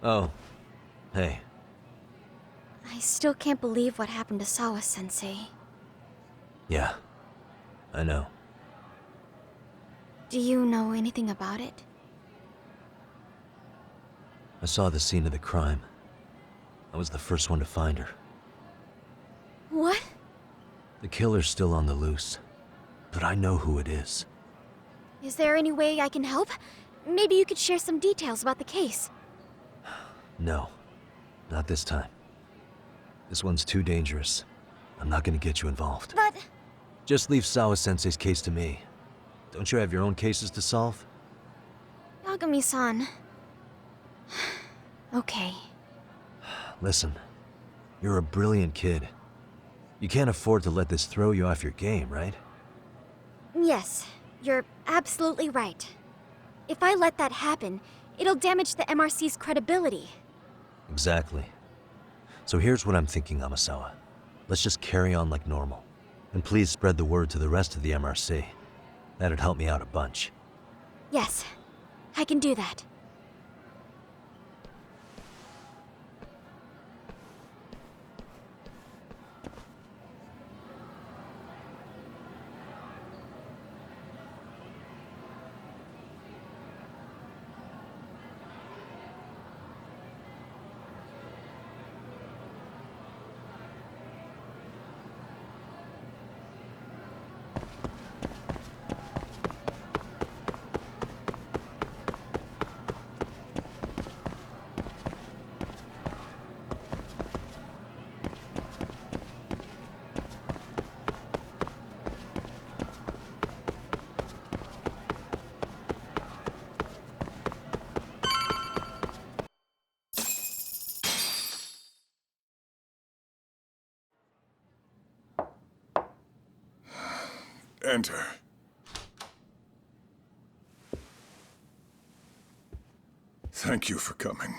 Oh, hey. I still can't believe what happened to Sawa-sensei. Yeah, I know. Do you know anything about it? I saw the scene of the crime. I was the first one to find her. What? The killer's still on the loose, but I know who it is. Is there any way I can help? Maybe you could share some details about the case. No, not this time. This one's too dangerous. I'm not gonna get you involved. But... Just leave Sawa-sensei's case to me. Don't you have your own cases to solve? Yagami-san... Okay. Listen, you're a brilliant kid. You can't afford to let this throw you off your game, right? Yes, you're absolutely right. If I let that happen, it'll damage the MRC's credibility. Exactly. So here's what I'm thinking, Amasawa. Let's just carry on like normal. And please spread the word to the rest of the MRC. That'd help me out a bunch. Yes, I can do that. Enter. Thank you for coming.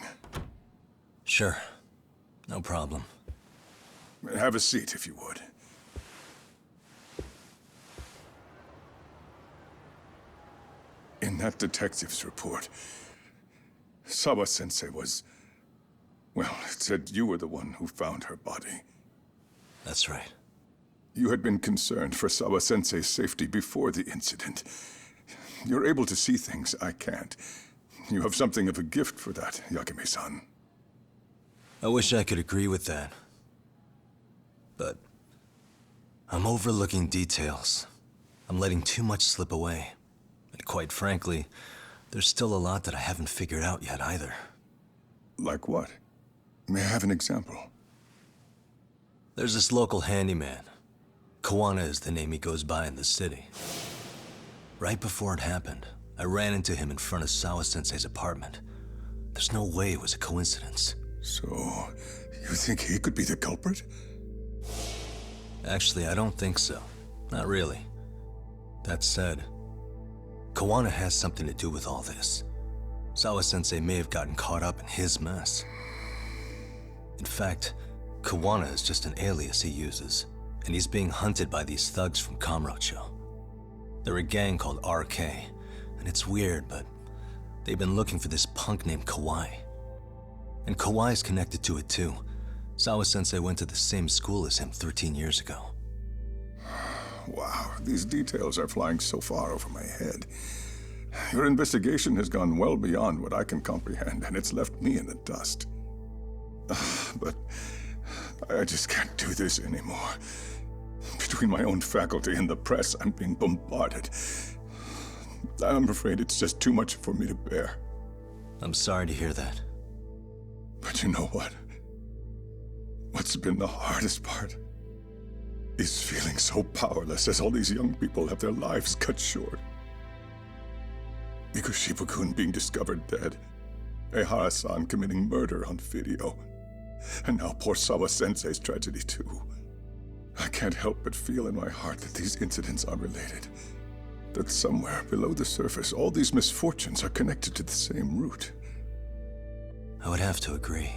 Sure. No problem. Have a seat, if you would. In that detective's report, Sawa-sensei was... Well, it said you were the one who found her body. That's right. You had been concerned for Sawa-sensei's safety before the incident. You're able to see things I can't. You have something of a gift for that, Yagami-san. I wish I could agree with that. But I'm overlooking details. I'm letting too much slip away. And quite frankly, there's still a lot that I haven't figured out yet either. Like what? May I have an example? There's this local handyman. Kawana is the name he goes by in the city. Right before it happened, I ran into him in front of Sawa-sensei's apartment. There's no way it was a coincidence. So, you think he could be the culprit? Actually, I don't think so. Not really. That said, Kawana has something to do with all this. Sawa-sensei may have gotten caught up in his mess. In fact, Kawana is just an alias he uses, and he's being hunted by these thugs from Kamurocho. They're a gang called RK, and it's weird, but they've been looking for this punk named Kawai. And Kawai's connected to it too. Sawa-sensei went to the same school as him 13 years ago. Wow, these details are flying so far over my head. Your investigation has gone well beyond what I can comprehend, and it's left me in the dust. But I just can't do this anymore. Between my own faculty and the press, I'm being bombarded. I'm afraid it's just too much for me to bear. I'm sorry to hear that. But you know what? What's been the hardest part is feeling so powerless as all these young people have their lives cut short. Ikushibukun being discovered dead, Ehara-san committing murder on video, and now poor Sawa-sensei's tragedy too. I can't help but feel in my heart that these incidents are related. That somewhere below the surface, all these misfortunes are connected to the same root. I would have to agree.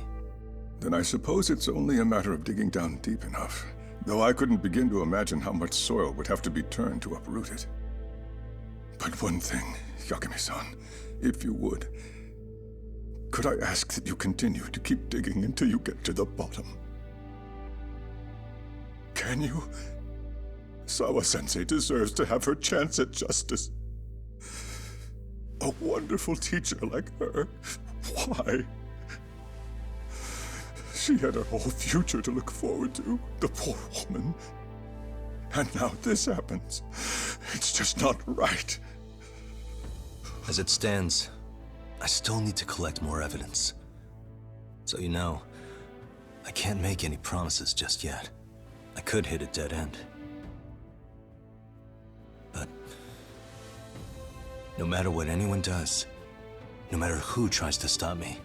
Then I suppose it's only a matter of digging down deep enough. Though I couldn't begin to imagine how much soil would have to be turned to uproot it. But one thing, Yagami-san, if you would, could I ask that you continue to keep digging until you get to the bottom? Can you? Sawa-sensei deserves to have her chance at justice. A wonderful teacher like her. Why? She had her whole future to look forward to, the poor woman. And now this happens. It's just not right. As it stands, I still need to collect more evidence. So you know, I can't make any promises just yet. I could hit a dead end. But no matter what anyone does, no matter who tries to stop me,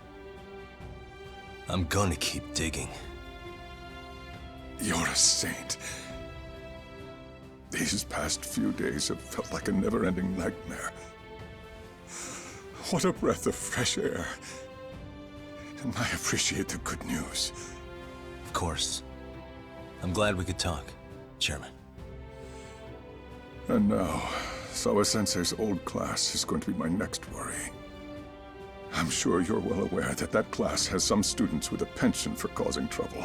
I'm gonna keep digging. You're a saint. These past few days have felt like a never-ending nightmare. What a breath of fresh air. And I appreciate the good news. Of course. I'm glad we could talk, Chairman. And now, Sawa-sensei's old class is going to be my next worry. I'm sure you're well aware that that class has some students with a penchant for causing trouble.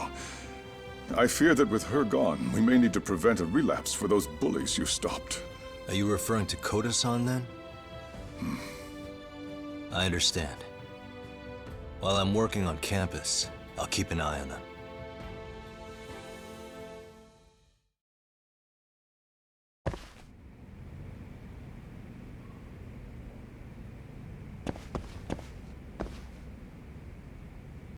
I fear that with her gone, we may need to prevent a relapse for those bullies you stopped. Are you referring to Koda-san then? I understand. While I'm working on campus, I'll keep an eye on them.